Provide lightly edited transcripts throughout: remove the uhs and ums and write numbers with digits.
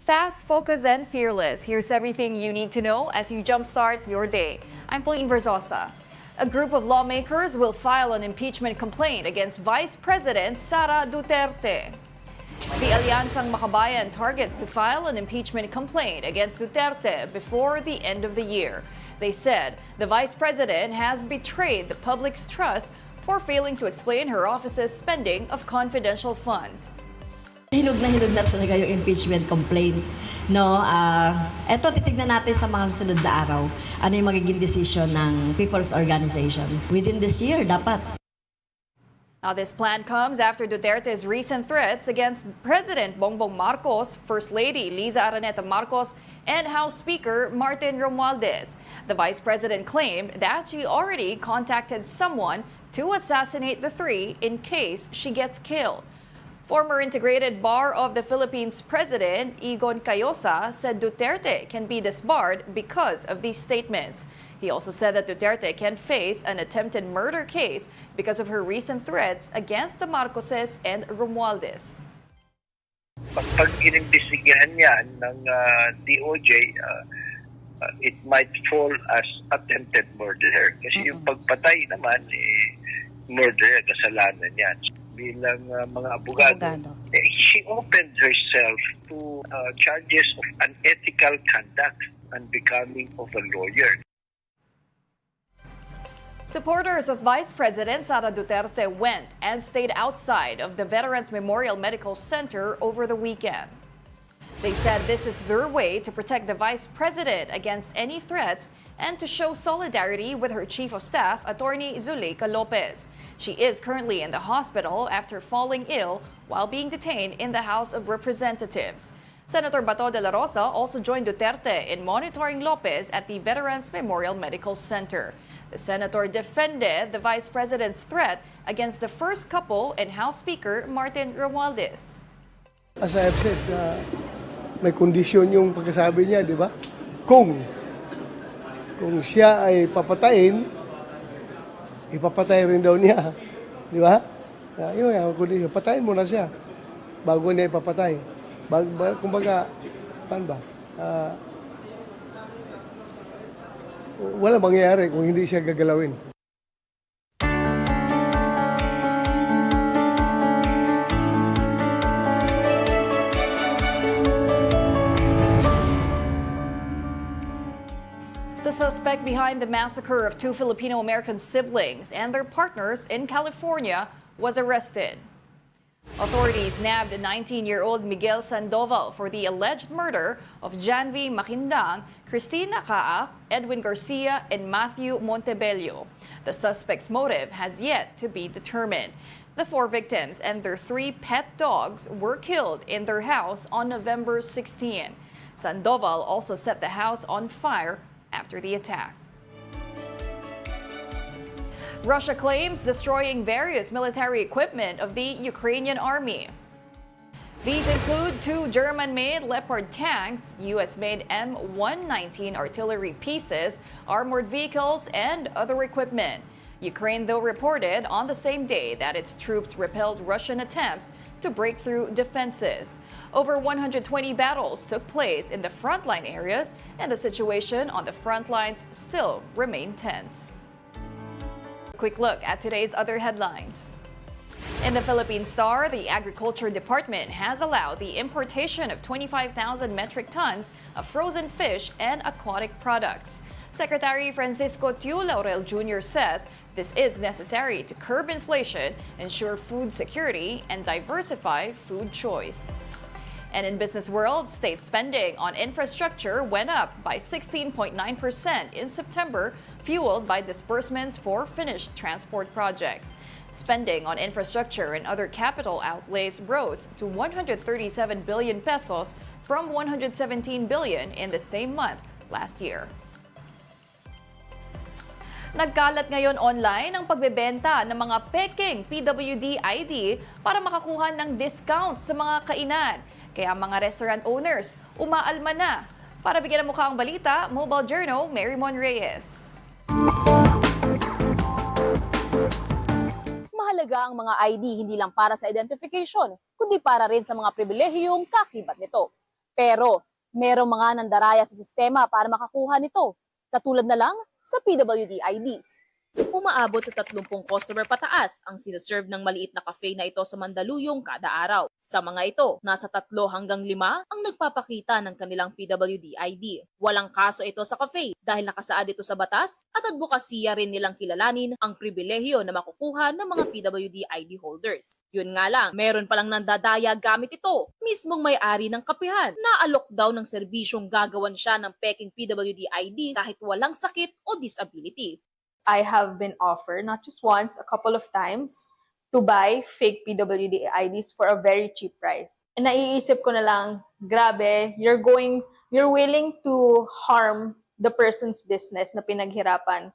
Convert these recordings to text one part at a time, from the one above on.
Fast, focused, and fearless. Here's everything you need to know as you jumpstart your day. I'm Pauline Verzosa. A group of lawmakers will file an impeachment complaint against Vice President Sara Duterte. The Alyansa Makabayan targets to file an impeachment complaint against Duterte before the end of the year. They said the Vice President has betrayed the public's trust for failing to explain her office's spending of confidential funds. Hilog na talaga yung impeachment complaint. No, eto titignan natin sa mga susunod na araw. Ano yung magiging decision ng people's organizations. Within this year, dapat. Now, this plan comes after Duterte's recent threats against President Bongbong Marcos, First Lady Liza Araneta Marcos, and House Speaker Martin Romualdez. The Vice President claimed that she already contacted someone to assassinate the three in case she gets killed. Former Integrated Bar of the Philippines President Igon Cayosa said Duterte can be disbarred because of these statements. He also said that Duterte can face an attempted murder case because of her recent threats against the Marcoses and Romualdez. Pag inimbestigahan yan ng DOJ, it might fall as attempted murder. Kasi yung pagpatay naman, murder, kasalanan yan. Bilang mga abogado, she opened herself to charges of unethical conduct and becoming of a lawyer. Supporters of Vice President Sara Duterte went and stayed outside of the Veterans Memorial Medical Center over the weekend. They said this is their way to protect the Vice President against any threats and to show solidarity with her Chief of Staff, Attorney Zuleika Lopez. She is currently in the hospital after falling ill while being detained in the House of Representatives. Senator Bato de la Rosa also joined Duterte in monitoring Lopez at the Veterans Memorial Medical Center. The senator defended the vice president's threat against the first couple and House Speaker Martin Romualdez. As I have said, may kondisyon yung pagkasabi niya, di ba? Kung siya ay papatayin, ipapatay rin daw niya. Di ba? Yun yung kondisyon. Patayin mo na siya bago niya ipapatay. Kumbaga, paano ba? Wala mangyayari kung hindi siya gagalawin. The suspect behind the massacre of two Filipino-American siblings and their partners in California was arrested. Authorities nabbed 19-year-old Miguel Sandoval for the alleged murder of Janvi Maquindang, Cristina Caa, Edwin Garcia, and Matthew Montebello. The suspect's motive has yet to be determined. The four victims and their three pet dogs were killed in their house on November 16. Sandoval also set the house on fire after the attack. Russia claims destroying various military equipment of the Ukrainian army. These include two German-made Leopard tanks, US-made M119 artillery pieces, armored vehicles, and other equipment. Ukraine, though, reported on the same day that its troops repelled Russian attempts to break through defenses. Over 120 battles took place in the frontline areas, and the situation on the front lines still remain tense. Quick look at today's other headlines. In the Philippine Star, the Agriculture Department has allowed the importation of 25,000 metric tons of frozen fish and aquatic products. Secretary Francisco Tiu Laurel Jr. says this is necessary to curb inflation, ensure food security, and diversify food choice. And in business world, state spending on infrastructure went up by 16.9% in September, fueled by disbursements for finished transport projects. Spending on infrastructure and other capital outlays rose to 137 billion pesos from 117 billion in the same month last year. Nagkalat ngayon online ang pagbebenta ng mga peking PWD ID para makakuha ng discount sa mga kainan. Kaya mga restaurant owners, umaalma na. Para bigyan ng mukha ang balita, Mobile Journal, Mary Mon Reyes. Mahalaga ang mga ID hindi lang para sa identification, kundi para rin sa mga pribilehiyong kakibat nito. Pero merong mga nandaraya sa sistema para makakuha nito, katulad na lang sa PWD IDs. Umaabot sa 30 customer pataas ang sinaserve ng maliit na cafe na ito sa Mandaluyong kada araw. Sa mga ito, nasa 3 hanggang 5 ang nagpapakita ng kanilang PWD ID. Walang kaso ito sa cafe dahil nakasaad ito sa batas at advokasya rin nilang kilalanin ang pribilehyo na makukuha ng mga PWD ID holders. Yun nga lang, meron palang nandadaya gamit ito. Mismong may-ari ng kapehan na alok daw ng serbisyong gagawan siya ng peking PWD ID kahit walang sakit o disability. I have been offered, not just once, a couple of times, to buy fake PWD IDs for a very cheap price. And naiisip ko na lang, grabe, you're willing to harm the person's business na pinaghirapan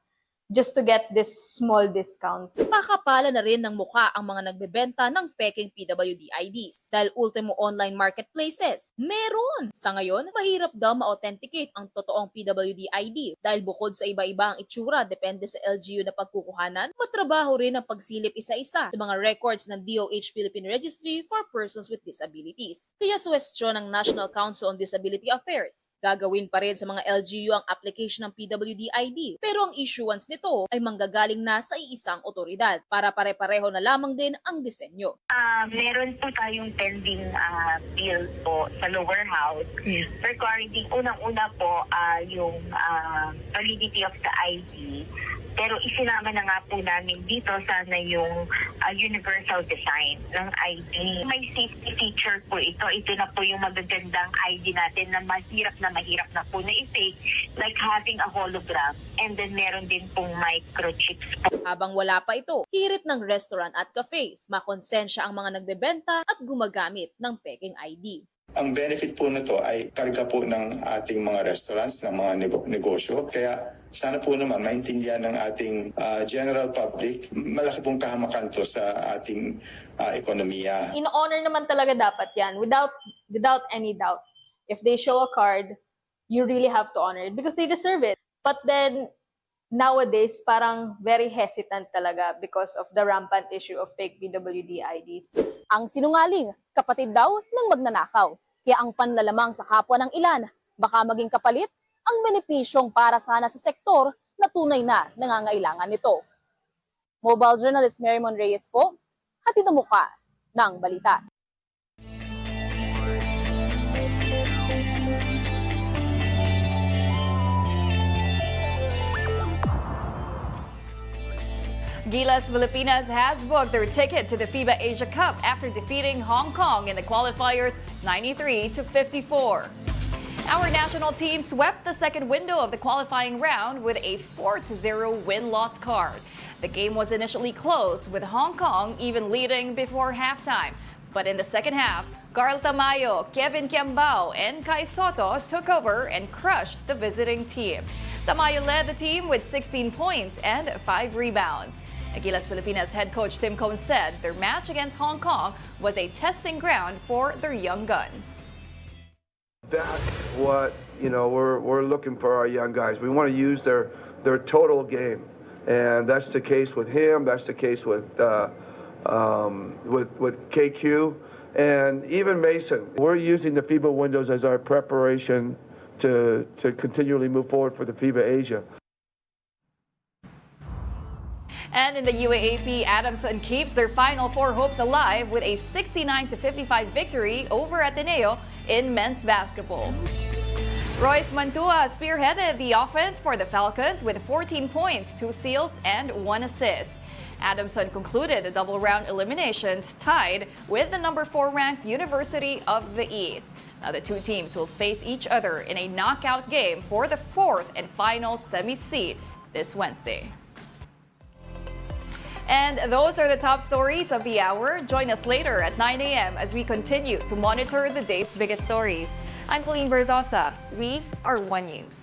just to get this small discount. Pakapala na rin ng mukha ang mga nagbebenta ng peking PWD IDs dahil ultimo online marketplaces. Meron! Sa ngayon, mahirap daw ma-authenticate ang totoong PWD ID dahil bukod sa iba-iba ang itsura depende sa LGU na pagkukuhanan, matrabaho rin ang pagsilip isa-isa sa mga records ng DOH Philippine Registry for Persons with Disabilities. Kaya suwestyon ng National Council on Disability Affairs. Gagawin pa rin sa mga LGU ang application ng PWD ID pero ang issuance nito ay manggagaling na sa iisang otoridad para pare-pareho na lamang din ang disenyo. Meron po tayong pending bill po sa lower house regarding unang-una po yung validity of the ID. Pero isinama na nga po namin dito sana yung universal design ng ID. May safety feature po ito. Ito na po yung magagandang ID natin na mahirap na po na i-fake, like having a hologram. And then meron din pong microchips po. Habang wala pa ito, hirit ng restaurant at cafes, makonsensya ang mga nagbebenta at gumagamit ng peking ID. Ang benefit po nito ay karga po ng ating mga restaurants, ng mga negosyo. Kaya sana po naman maintindihan ng ating general public, malaki pong kahamakan to sa ating ekonomiya. In-honor naman talaga dapat yan, without any doubt. If they show a card, you really have to honor it because they deserve it. But then, nowadays, parang very hesitant talaga because of the rampant issue of fake PWD IDs. Ang sinungaling, kapatid daw ng magnanakaw. Kaya ang panlalamang sa kapwa ng ilan, baka maging kapalit ang benepisyong para sana sa sektor na tunay na nangangailangan nito. Mobile journalist Marymon Reyes po, hatid ang mukha ng balita. Gilas Pilipinas has booked their ticket to the FIBA Asia Cup after defeating Hong Kong in the qualifiers 93-54. Our national team swept the second window of the qualifying round with a 4-0 win-loss card. The game was initially close, with Hong Kong even leading before halftime. But in the second half, Carl Tamayo, Kevin Kiambao, and Kai Soto took over and crushed the visiting team. Tamayo led the team with 16 points and 5 rebounds. Gilas Pilipinas head coach Tim Cone said their match against Hong Kong was a testing ground for their young guns. That's what we're looking for our young guys. We want to use their total game, and that's the case with him. That's the case with KQ and even Mason. We're using the FIBA windows as our preparation to continually move forward for the FIBA Asia. And in the UAAP, Adamson keeps their Final Four hopes alive with a 69-55 victory over Ateneo in men's basketball. Royce Mantua spearheaded the offense for the Falcons with 14 points, 2 steals, and 1 assist. Adamson concluded the double-round eliminations tied with the number 4 ranked University of the East. Now the two teams will face each other in a knockout game for the 4th and final semi-seed this Wednesday. And those are the top stories of the hour. Join us later at 9 a.m. as we continue to monitor the day's biggest stories. I'm Pauline Berzosa. We are One News.